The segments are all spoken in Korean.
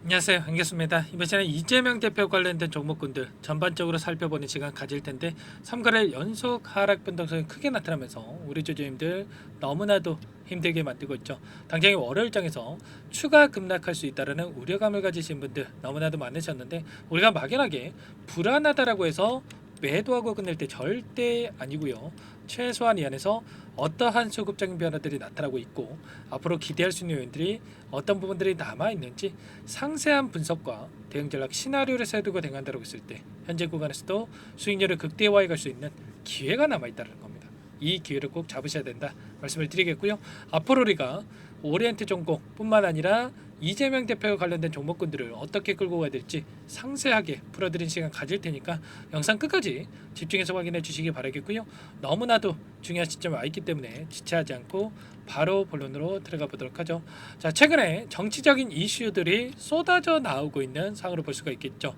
안녕하세요. 반갑습니다. 이번 시간에 이재명 대표 관련된 종목군들 전반적으로 살펴보는 시간 가질 텐데 3거래일 연속 하락 변동성이 크게 나타나면서 우리 주주님들 너무나도 힘들게 만들고 있죠. 당장의 월요일장에서 추가 급락할 수 있다는 우려감을 가지신 분들 너무나도 많으셨는데 우리가 막연하게 불안하다라고 해서 매도하고 끝낼 때 절대 아니고요. 최소한 이 안에서 어떠한 수급적인 변화들이 나타나고 있고 앞으로 기대할 수 있는 요인들이 어떤 부분들이 남아 있는지 상세한 분석과 대응 전략 시나리오를 세두고 대응한다고 했을 때 현재 구간에서도 수익률을 극대화해 갈 수 있는 기회가 남아 있다는 겁니다. 이 기회를 꼭 잡으셔야 된다 말씀을 드리겠고요. 앞으로 우리가 오리엔트 종목뿐만 아니라 이재명 대표와 관련된 종목군들을 어떻게 끌고 가야 될지 상세하게 풀어드린 시간 가질 테니까 영상 끝까지 집중해서 확인해 주시기 바라겠고요. 너무나도 중요한 시점에 와 있기 때문에 지체하지 않고 바로 본론으로 들어가 보도록 하죠. 자, 최근에 정치적인 이슈들이 쏟아져 나오고 있는 상으로 볼 수가 있겠죠.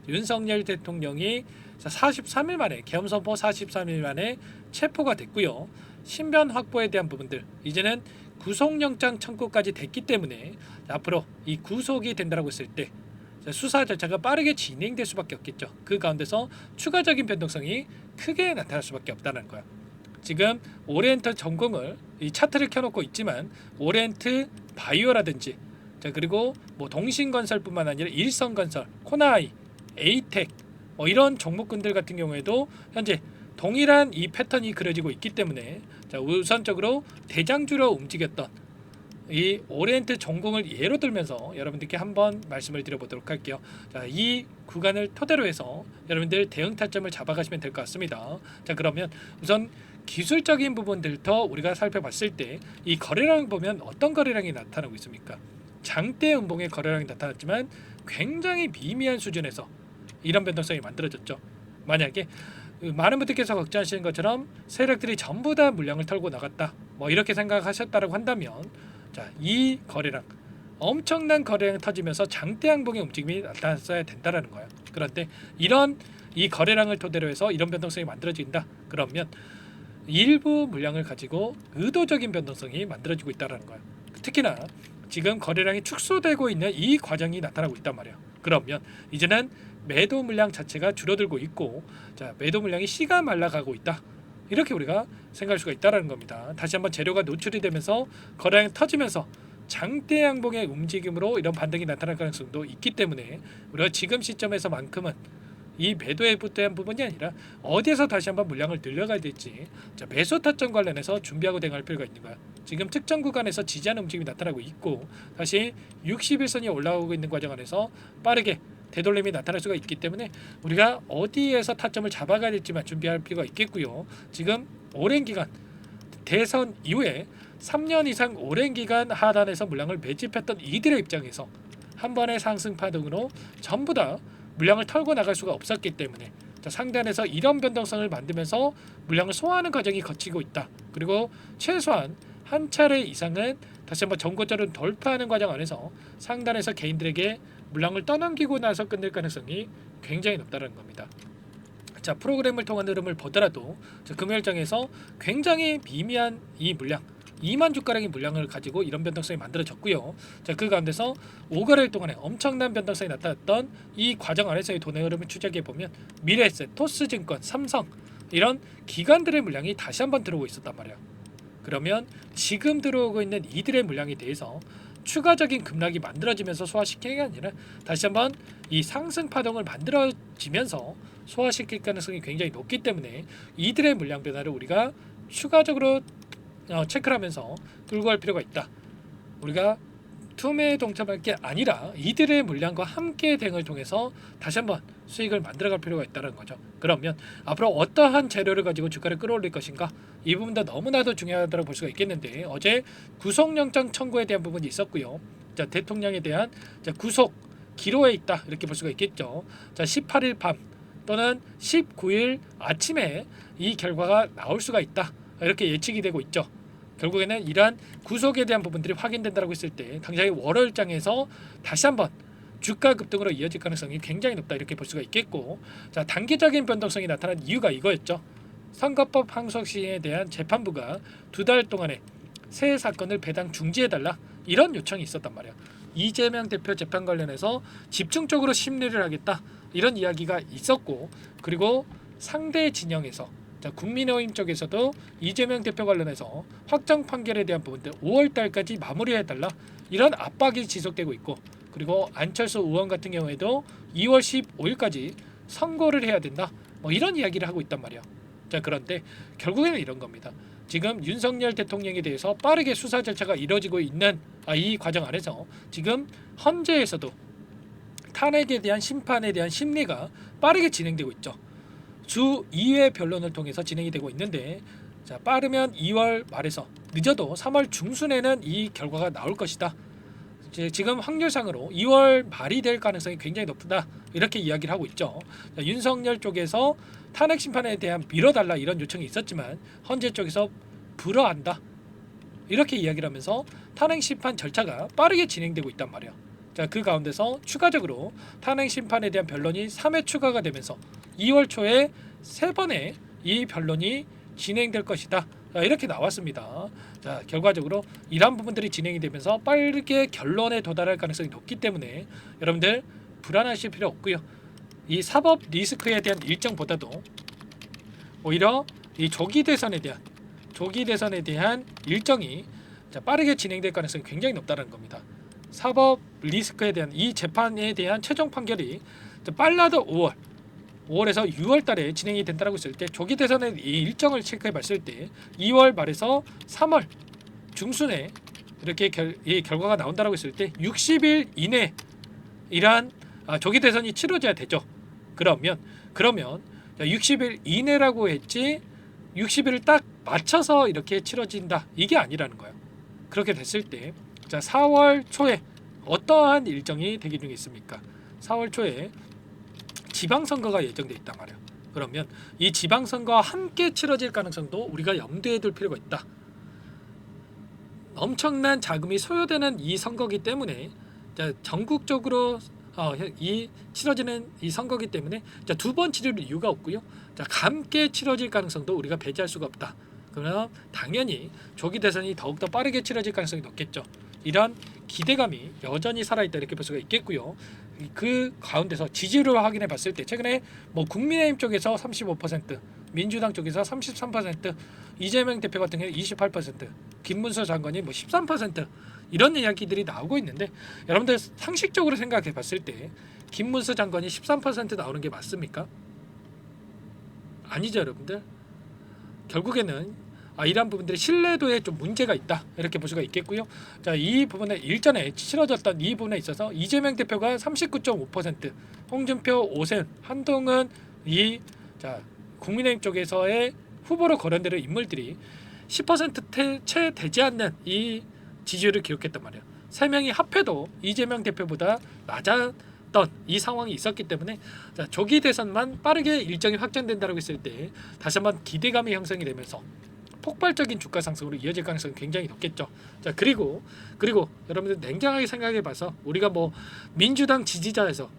윤석열 대통령이 43일 만에 계엄 선포 43일 만에 체포가 됐고요. 신변 확보에 대한 부분들 이제는 구속영장 청구까지 됐기 때문에 앞으로 이 구속이 된다고 했을 때 수사 절차가 빠르게 진행될 수밖에 없겠죠. 그 가운데서 추가적인 변동성이 크게 나타날 수밖에 없다는 거야. 지금 오리엔트 전공을 이 차트를 켜놓고 있지만 오리엔트 바이오라든지 자 그리고 뭐 동신건설뿐만 아니라 일성건설, 코나이, 에이텍 뭐 이런 종목군들 같은 경우에도 현재 동일한 이 패턴이 그려지고 있기 때문에 자 우선적으로 대장주로 움직였던 이 오리엔트 전공을 예로 들면서 여러분들께 한번 말씀을 드려보도록 할게요. 자, 이 구간을 토대로 해서 여러분들 대응 타점을 잡아가시면 될 것 같습니다. 자, 그러면 우선 기술적인 부분들부터 우리가 살펴봤을 때 이 거래량 보면 어떤 거래량이 나타나고 있습니까? 장대 음봉의 거래량이 나타났지만 굉장히 미미한 수준에서 이런 변동성이 만들어졌죠. 만약에 많은 분들께서 걱정하시는 것처럼 세력들이 전부 다 물량을 털고 나갔다 뭐 이렇게 생각하셨다고 한다면 자, 이 거래량 엄청난 거래량이 터지면서 장대 양봉의 움직임이 나타났어야 된다라는 거예요. 그런데 이런 이 거래량을 토대로 해서 이런 변동성이 만들어진다. 그러면 일부 물량을 가지고 의도적인 변동성이 만들어지고 있다라는 거예요. 특히나 지금 거래량이 축소되고 있는 이 과정이 나타나고 있단 말이에요. 그러면 이제는 매도 물량 자체가 줄어들고 있고 자, 매도 물량이 씨가 말라가고 있다. 이렇게 우리가 생각할 수가 있다는 겁니다. 다시 한번 재료가 노출이 되면서 거래량이 터지면서 장대 양봉의 움직임으로 이런 반등이 나타날 가능성도 있기 때문에 우리가 지금 시점에서만큼은 이 매도에 대한 부분이 아니라 어디에서 다시 한번 물량을 늘려가야 될지 자, 매수 타점 관련해서 준비하고 대응할 필요가 있는 거야. 지금 특정 구간에서 지지하는 움직임이 나타나고 있고 다시 61선이 올라오고 있는 과정 안에서 빠르게 되돌림이 나타날 수가 있기 때문에 우리가 어디에서 타점을 잡아가야 될지만 준비할 필요가 있겠고요. 지금 오랜 기간 대선 이후에 3년 이상 오랜 기간 하단에서 물량을 매집했던 이들의 입장에서 한 번의 상승 파동으로 전부 다 물량을 털고 나갈 수가 없었기 때문에 자, 상단에서 이런 변동성을 만들면서 물량을 소화하는 과정이 거치고 있다. 그리고 최소한 한 차례 이상은 다시 한번 전고점을 돌파하는 과정 안에서 상단에서 개인들에게 물량을 떠넘기고 나서 끝낼 가능성이 굉장히 높다는 겁니다. 자, 프로그램을 통한 흐름을 보더라도 금요일장에서 굉장히 미미한 이 물량 2만 주가량의 물량을 가지고 이런 변동성이 만들어졌고요. 자, 그 가운데서 5거래일 동안에 엄청난 변동성이 나타났던 이 과정 안에서의 돈의 흐름을 추적해 보면 미래에셋, 토스증권, 삼성 이런 기관들의 물량이 다시 한번 들어오고 있었단 말이에요. 그러면 지금 들어오고 있는 이들의 물량에 대해서 추가적인 급락이 만들어지면서 소화시키는 게 아니라 다시 한번 이 상승 파동을 만들어지면서 소화시킬 가능성이 굉장히 높기 때문에 이들의 물량 변화를 우리가 추가적으로 체크를 하면서 끌고 갈 필요가 있다. 우리가 투매에 동참할 게 아니라 이들의 물량과 함께 대응을 통해서 다시 한번 수익을 만들어갈 필요가 있다는 거죠. 그러면 앞으로 어떠한 재료를 가지고 주가를 끌어올릴 것인가 이 부분도 너무나도 중요하다고 볼 수가 있겠는데 어제 구속영장 청구에 대한 부분이 있었고요. 자, 대통령에 대한 구속 기로에 있다 이렇게 볼 수가 있겠죠. 자, 18일 밤 또는 19일 아침에 이 결과가 나올 수가 있다 이렇게 예측이 되고 있죠. 결국에는 이러한 구속에 대한 부분들이 확인된다고 했을 때 당장의 월요일장에서 다시 한번 주가 급등으로 이어질 가능성이 굉장히 높다 이렇게 볼 수가 있겠고 자, 단기적인 변동성이 나타난 이유가 이거였죠. 선거법 항소 시행에 대한 재판부가 2달 동안에 새 사건을 배당 중지해달라 이런 요청이 있었단 말이에요. 이재명 대표 재판 관련해서 집중적으로 심리를 하겠다 이런 이야기가 있었고, 그리고 상대 진영에서 국민의힘 쪽에서도 이재명 대표 관련해서 확정 판결에 대한 부분들 5월 달까지 마무리해달라 이런 압박이 지속되고 있고, 그리고 안철수 의원 같은 경우에도 2월 15일까지 선고를 해야 된다 뭐 이런 이야기를 하고 있단 말이야. 자, 그런데 결국에는 이런 겁니다. 지금 윤석열 대통령에 대해서 빠르게 수사 절차가 이루어지고 있는 이 과정 안에서 지금 헌재에서도 탄핵에 대한 심판에 대한 심리가 빠르게 진행되고 있죠. 주 2회 변론을 통해서 진행이 되고 있는데, 자, 빠르면 2월 말에서 늦어도 3월 중순에는 이 결과가 나올 것이다. 지금 확률상으로 2월 말이 될 가능성이 굉장히 높다 이렇게 이야기를 하고 있죠. 자, 윤석열 쪽에서 탄핵 심판에 대한 미뤄달라 이런 요청이 있었지만 헌재 쪽에서 불허한다 이렇게 이야기를 하면서 탄핵 심판 절차가 빠르게 진행되고 있단 말이에요. 자, 그 가운데서 추가적으로 탄핵 심판에 대한 변론이 3회 추가가 되면서 2월 초에 3번의 이 변론이 진행될 것이다. 자, 이렇게 나왔습니다. 자, 결과적으로 이러한 부분들이 진행이 되면서 빠르게 결론에 도달할 가능성이 높기 때문에 여러분들 불안하실 필요 없고요. 이 사법 리스크에 대한 일정보다도 오히려 이 조기 대선에 대한 일정이 빠르게 진행될 가능성이 굉장히 높다는 겁니다. 사법 리스크에 대한 이 재판에 대한 최종 판결이 빨라도 5월에서 6월 달에 진행이 된다고 했을 때, 조기 대선의 이 일정을 체크해 봤을 때 2월 말에서 3월 중순에 이렇게 이 결과가 나온다고 했을 때 60일 이내 이러한 조기 대선이 치러져야 되죠. 그러면 60일 이내라고 했지 60일을 딱 맞춰서 이렇게 치러진다 이게 아니라는 거예요. 그렇게 됐을 때, 자, 4월 초에 어떠한 일정이 대기 중에 있습니까? 4월 초에 지방선거가 예정돼 있단 말이에요. 그러면 이 지방선거와 함께 치러질 가능성도 우리가 염두에 둘 필요가 있다. 엄청난 자금이 소요되는 이 선거기 때문에, 전국적으로 이 치러지는 이 선거기 때문에 두 번 치를 이유가 없고요. 함께 치러질 가능성도 우리가 배제할 수가 없다. 그러면 당연히 조기 대선이 더욱더 빠르게 치러질 가능성이 높겠죠. 이런 기대감이 여전히 살아있다 이렇게 볼 수가 있겠고요. 그 가운데서 지지율을 확인해 봤을 때 최근에 뭐 국민의힘 쪽에서 35%, 민주당 쪽에서 33%, 이재명 대표 같은 경우 28%, 김문수 장관이 뭐 13% 이런 이야기들이 나오고 있는데, 여러분들 상식적으로 생각해 봤을 때 김문수 장관이 13% 나오는 게 맞습니까? 아니죠, 여러분들. 결국에는 이러한 부분들이 신뢰도에 좀 문제가 있다 이렇게 볼 수가 있겠고요. 자, 이 부분에 일전에 치러졌던 이 부분에 있어서 이재명 대표가 39.5%, 홍준표, 오센, 한동훈 국민의힘 쪽에서의 후보로 거론되는 인물들이 10%채 되지 않는 이 지지율을 기록했단 말이에요. 3명이 합해도 이재명 대표보다 낮았던 이 상황이 있었기 때문에, 자, 조기 대선만 빠르게 일정이 확정된다고 했을 때 다시 한번 기대감이 형성이 되면서 폭발적인 주가 상승으로 이어질 가능성이 굉장히 높겠죠. 자, 그리고 여러분들 냉정하게 생각해봐서 우리가 뭐 민주당 지지자에서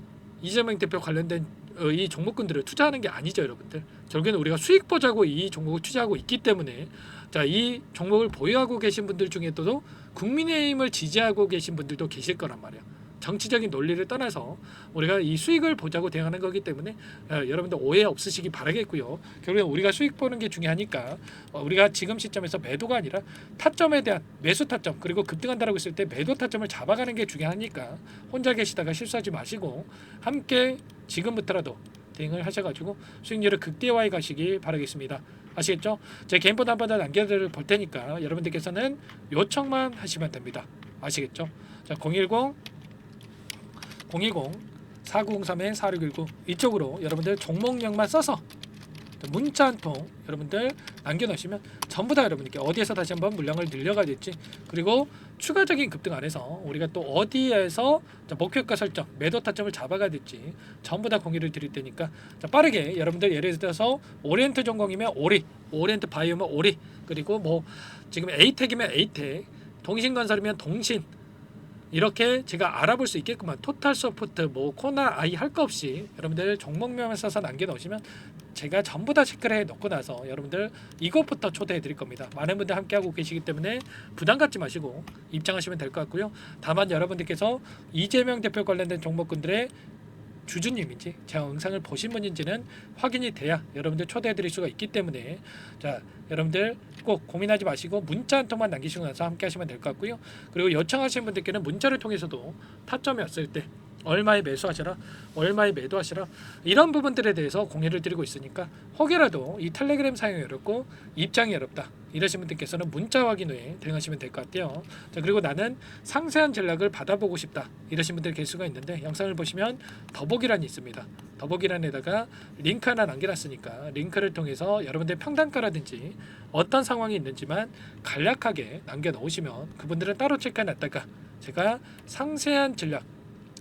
이재명 대표 관련된 이 종목군들을 투자하는 게 아니죠, 여러분들. 결국에는 우리가 수익 보자고 이 종목을 투자하고 있기 때문에, 자, 이 종목을 보유하고 계신 분들 중에도 국민의힘을 지지하고 계신 분들도 계실 거란 말이에요. 정치적인 논리를 떠나서 우리가 이 수익을 보자고 대응하는 거기 때문에 여러분들 오해 없으시기 바라겠고요. 결국엔 우리가 수익 보는 게 중요하니까 우리가 지금 시점에서 매도가 아니라 타점에 대한 매수 타점, 그리고 급등한다라고 했을 때 매도 타점을 잡아가는 게 중요하니까 혼자 계시다가 실수하지 마시고 함께 지금부터라도 대응을 하셔가지고 수익률을 극대화해 가시기 바라겠습니다. 아시겠죠? 제 개인번호 한 번 더 남겨드릴 볼 테니까 여러분들께서는 요청만 하시면 됩니다. 아시겠죠? 자, 010-4903-4619 이쪽으로 여러분들 종목명만 써서 문자 한 통 여러분들 남겨놓으시면 전부 다 여러분께 어디에서 다시 한번 물량을 늘려가야 될지, 그리고 추가적인 급등 안에서 우리가 또 어디에서 목표가 설정, 매도 타점을 잡아가야 될지 전부 다 공유를 드릴 테니까, 빠르게 여러분들 예를 들어서 오리엔트 전공이면 오리, 오리엔트 바이오면 오리, 그리고 뭐 지금 에이텍이면 에이텍, 동신건설이면 동신, 이렇게 제가 알아볼 수 있게끔만 토탈 서포트, 뭐 코나 아이 할 거 없이 여러분들 종목명을 써서 남겨놓으시면 제가 전부 다 체크를 해놓고 나서 여러분들 이것부터 초대해 드릴 겁니다. 많은 분들 함께하고 계시기 때문에 부담 갖지 마시고 입장하시면 될 것 같고요. 다만 여러분들께서 이재명 대표 관련된 종목군들의 주주님인지 제가 영상을 보신 분인지는 확인이 돼야 여러분들 초대해 드릴 수가 있기 때문에 자 여러분들 꼭 고민하지 마시고 문자 한 통만 남기시고 나서 함께 하시면 될 것 같고요. 그리고 요청하신 분들께는 문자를 통해서도 타점이 왔을 때 얼마에 매수하시라, 얼마에 매도하시라 이런 부분들에 대해서 공유를 드리고 있으니까 혹여라도 이 텔레그램 사용이 어렵고 입장이 어렵다 이러신 분들께서는 문자 확인 후에 대응하시면 될 것 같아요. 자 그리고 나는 상세한 전략을 받아보고 싶다 이러신 분들 계실 수가 있는데 영상을 보시면 더보기란이 있습니다. 더보기란에다가 링크 하나 남겨놨으니까 링크를 통해서 여러분들 평단가라든지 어떤 상황이 있는지만 간략하게 남겨놓으시면 그분들은 따로 체크해놨다가 제가 상세한 전략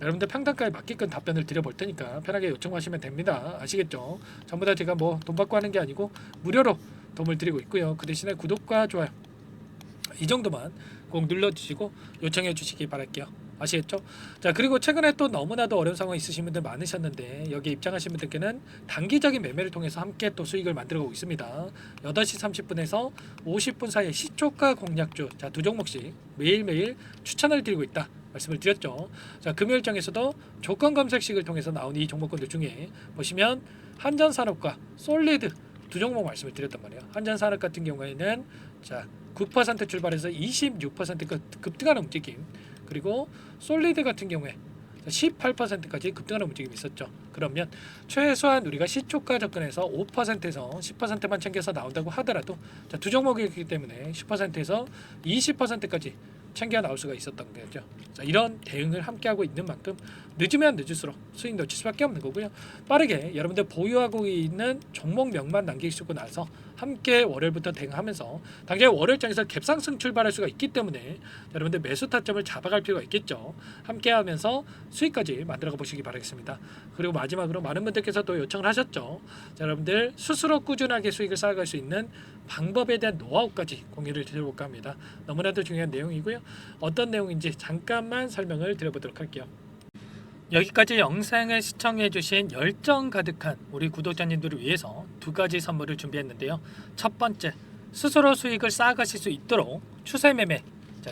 여러분들 평단가에 맞게끔 답변을 드려볼 테니까 편하게 요청하시면 됩니다. 아시겠죠? 전부 다 제가 뭐 돈 받고 하는 게 아니고 무료로 도움을 드리고 있고요. 그 대신에 구독과 좋아요 이 정도만 꼭 눌러주시고 요청해 주시기 바랄게요. 아시겠죠? 자 그리고 최근에 또 너무나도 어려운 상황 있으신 분들 많으셨는데 여기에 입장하신 분들께는 단기적인 매매를 통해서 함께 또 수익을 만들어가고 있습니다. 8시 30분에서 50분 사이에 시초가 공략주 자 두 종목씩 매일매일 추천을 드리고 있다 말씀을 드렸죠. 자 금요일장에서도 조건 검색식을 통해서 나온 이 종목군들 중에 보시면 한전산업과 솔리드 두 종목 말씀을 드렸단 말이에요. 한전산업 같은 경우에는 자 9% 출발해서 26% 급등하는 움직임 그리고 솔리드 같은 경우에 18%까지 급등하는 움직임이 있었죠. 그러면 최소한 우리가 시초가 접근해서 5%에서 10%만 챙겨서 나온다고 하더라도 자, 두 종목이기 때문에 10%에서 20%까지 챙겨 나올 수가 있었던 거죠. 자, 이런 대응을 함께하고 있는 만큼 늦으면 늦을수록 수익 놓칠 수밖에 없는 거고요. 빠르게 여러분들 보유하고 있는 종목명만 남기시고 나서 함께 월요일부터 대응하면서 당장 월요일장에서 갭상승 출발할 수가 있기 때문에 여러분들 매수 타점을 잡아갈 필요가 있겠죠. 함께하면서 수익까지 만들어가 보시기 바라겠습니다. 그리고 마지막으로 많은 분들께서 또 요청을 하셨죠. 자, 여러분들 스스로 꾸준하게 수익을 쌓아갈 수 있는 방법에 대한 노하우까지 공유를 드려볼까 합니다. 너무나도 중요한 내용이고요. 어떤 내용인지 잠깐만 설명을 드려보도록 할게요. 여기까지 영상을 시청해주신 열정 가득한 우리 구독자님들을 위해서 두 가지 선물을 준비했는데요. 첫 번째, 스스로 수익을 쌓아가실 수 있도록 추세매매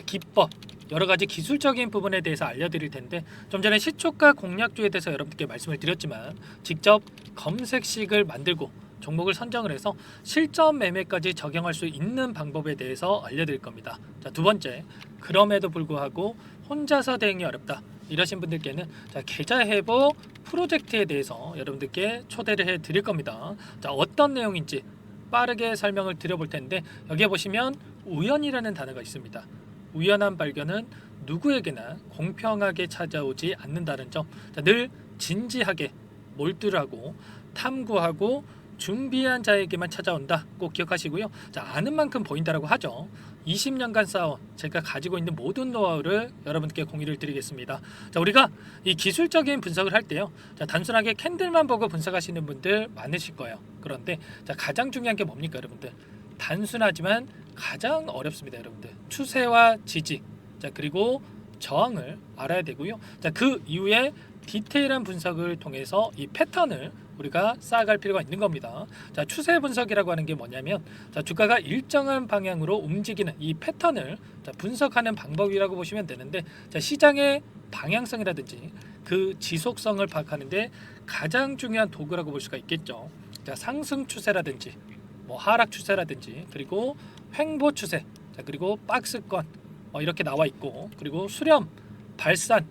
기법 여러 가지 기술적인 부분에 대해서 알려드릴 텐데 좀 전에 시초가 공략주에 대해서 여러분들께 말씀을 드렸지만 직접 검색식을 만들고 종목을 선정을 해서 실전 매매까지 적용할 수 있는 방법에 대해서 알려드릴 겁니다. 자, 두 번째, 그럼에도 불구하고 혼자서 대응이 어렵다 이러신 분들께는 계좌 회복 프로젝트에 대해서 여러분들께 초대를 해 드릴 겁니다. 자, 어떤 내용인지 빠르게 설명을 드려볼 텐데 여기에 보시면 우연이라는 단어가 있습니다. 우연한 발견은 누구에게나 공평하게 찾아오지 않는다는 점, 늘 진지하게 몰두를 하고 탐구하고 준비한 자에게만 찾아온다 꼭 기억하시고요. 자, 아는 만큼 보인다라고 하죠. 20년간 쌓아온 제가 가지고 있는 모든 노하우를 여러분께 공유를 드리겠습니다. 자, 우리가 이 기술적인 분석을 할 때요, 자, 단순하게 캔들만 보고 분석하시는 분들 많으실 거예요. 그런데 자, 가장 중요한 게 뭡니까 여러분들? 단순하지만 가장 어렵습니다. 여러분들 추세와 지지 자 그리고 저항을 알아야 되고요. 자, 그 이후에 디테일한 분석을 통해서 이 패턴을 우리가 쌓아갈 필요가 있는 겁니다. 자, 추세 분석이라고 하는 게 뭐냐면 자, 주가가 일정한 방향으로 움직이는 이 패턴을 자, 분석하는 방법이라고 보시면 되는데 자, 시장의 방향성이라든지 그 지속성을 파악하는데 가장 중요한 도구라고 볼 수가 있겠죠. 자, 상승 추세라든지 뭐 하락 추세라든지 그리고 횡보 추세 자, 그리고 박스권 이렇게 나와 있고 그리고 수렴, 발산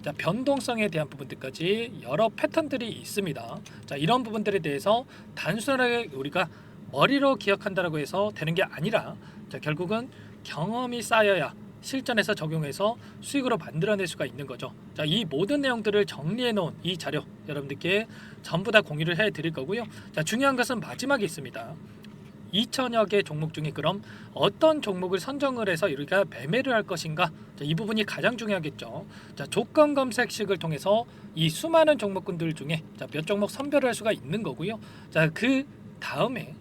자, 변동성에 대한 부분들까지 여러 패턴들이 있습니다. 자, 이런 부분들에 대해서 단순하게 우리가 머리로 기억한다라고 해서 되는 게 아니라 자, 결국은 경험이 쌓여야 실전에서 적용해서 수익으로 만들어낼 수가 있는 거죠. 자, 이 모든 내용들을 정리해 놓은 이 자료 여러분들께 전부 다 공유를 해 드릴 거고요. 자, 중요한 것은 마지막에 있습니다. 2천여 개 종목 중에 그럼 어떤 종목을 선정을 해서 우리가 매매를 할 것인가? 자, 이 부분이 가장 중요하겠죠. 자, 조건 검색식을 통해서 이 수많은 종목군들 중에 자, 몇 종목 선별을 할 수가 있는 거고요. 자, 그 다음에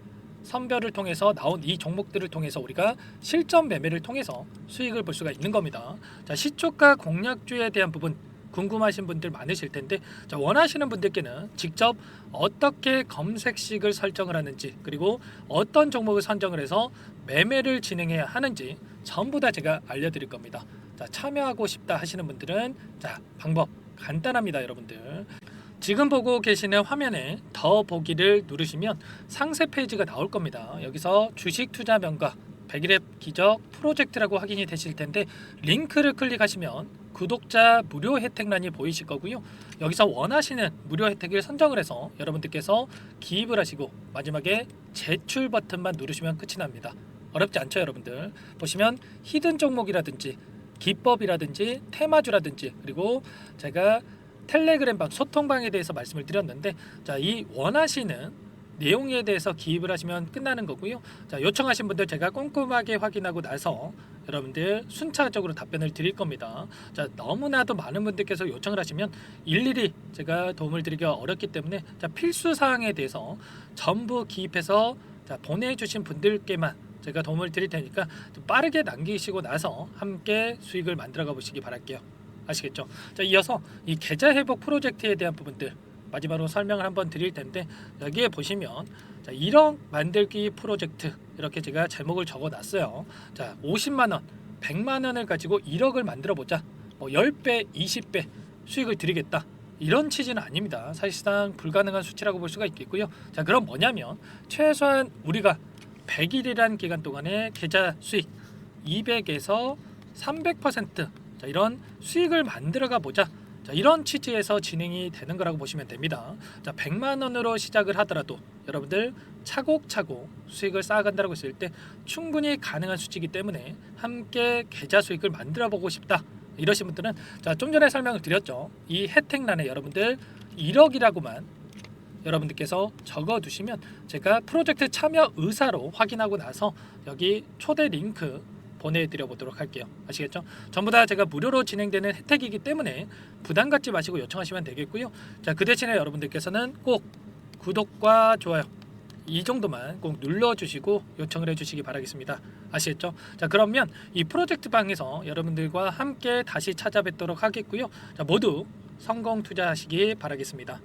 선별을 통해서 나온 이 종목들을 통해서 우리가 실전 매매를 통해서 수익을 볼 수가 있는 겁니다. 자, 시초가 공략주에 대한 부분 궁금하신 분들 많으실 텐데, 자, 원하시는 분들께는 직접 어떻게 검색식을 설정을 하는지, 그리고 어떤 종목을 선정을 해서 매매를 진행해야 하는지 전부 다 제가 알려드릴 겁니다. 자, 참여하고 싶다 하시는 분들은 자, 방법 간단합니다, 여러분들. 지금 보고 계시는 화면에 더 보기를 누르시면 상세 페이지가 나올 겁니다. 여기서 주식 투자 명가 100일의 기적 프로젝트라고 확인이 되실 텐데, 링크를 클릭하시면 구독자 무료 혜택란이 보이실 거고요. 여기서 원하시는 무료 혜택을 선정을 해서 여러분들께서 기입을 하시고 마지막에 제출 버튼만 누르시면 끝이 납니다. 어렵지 않죠, 여러분들. 보시면 히든 종목이라든지 기법이라든지 테마주라든지, 그리고 제가 텔레그램방 소통방에 대해서 말씀을 드렸는데, 자, 이 원하시는 내용에 대해서 기입을 하시면 끝나는 거고요. 자, 요청하신 분들 제가 꼼꼼하게 확인하고 나서 여러분들 순차적으로 답변을 드릴 겁니다. 자, 너무나도 많은 분들께서 요청을 하시면 일일이 제가 도움을 드리기가 어렵기 때문에, 자, 필수 사항에 대해서 전부 기입해서 자, 보내주신 분들께만 제가 도움을 드릴 테니까 좀 빠르게 남기시고 나서 함께 수익을 만들어가 보시기 바랄게요. 아시겠죠? 자, 이어서 이 계좌 회복 프로젝트에 대한 부분들 마지막으로 설명을 한번 드릴 텐데, 여기에 보시면 자, 1억 만들기 프로젝트 이렇게 제가 제목을 적어 놨어요. 자, 50만 원, 100만 원을 가지고 1억을 만들어 보자. 뭐 10배, 20배 수익을 드리겠다. 이런 취지는 아닙니다. 사실상 불가능한 수치라고 볼 수가 있겠고요. 자, 그럼 뭐냐면 최소한 우리가 100일이란 기간 동안에 계좌 수익 200에서 300% 자, 이런 수익을 만들어가 보자. 자, 이런 취지에서 진행이 되는 거라고 보시면 됩니다. 자, 100만 원으로 시작을 하더라도 여러분들 차곡차곡 수익을 쌓아간다고 했을 때 충분히 가능한 수치이기 때문에 함께 계좌 수익을 만들어 보고 싶다 이러신 분들은, 자, 좀 전에 설명을 드렸죠. 이 혜택란에 여러분들 1억이라고만 여러분들께서 적어 두시면 제가 프로젝트 참여 의사로 확인하고 나서 여기 초대 링크 보내드려 보도록 할게요. 아시겠죠? 전부 다 제가 무료로 진행되는 혜택이기 때문에 부담 갖지 마시고 요청하시면 되겠고요. 자, 그 대신에 여러분들께서는 꼭 구독과 좋아요 이 정도만 꼭 눌러주시고 요청을 해주시기 바라겠습니다. 아시겠죠? 자, 그러면 이 프로젝트 방에서 여러분들과 함께 다시 찾아뵙도록 하겠고요. 자, 모두 성공 투자하시기 바라겠습니다.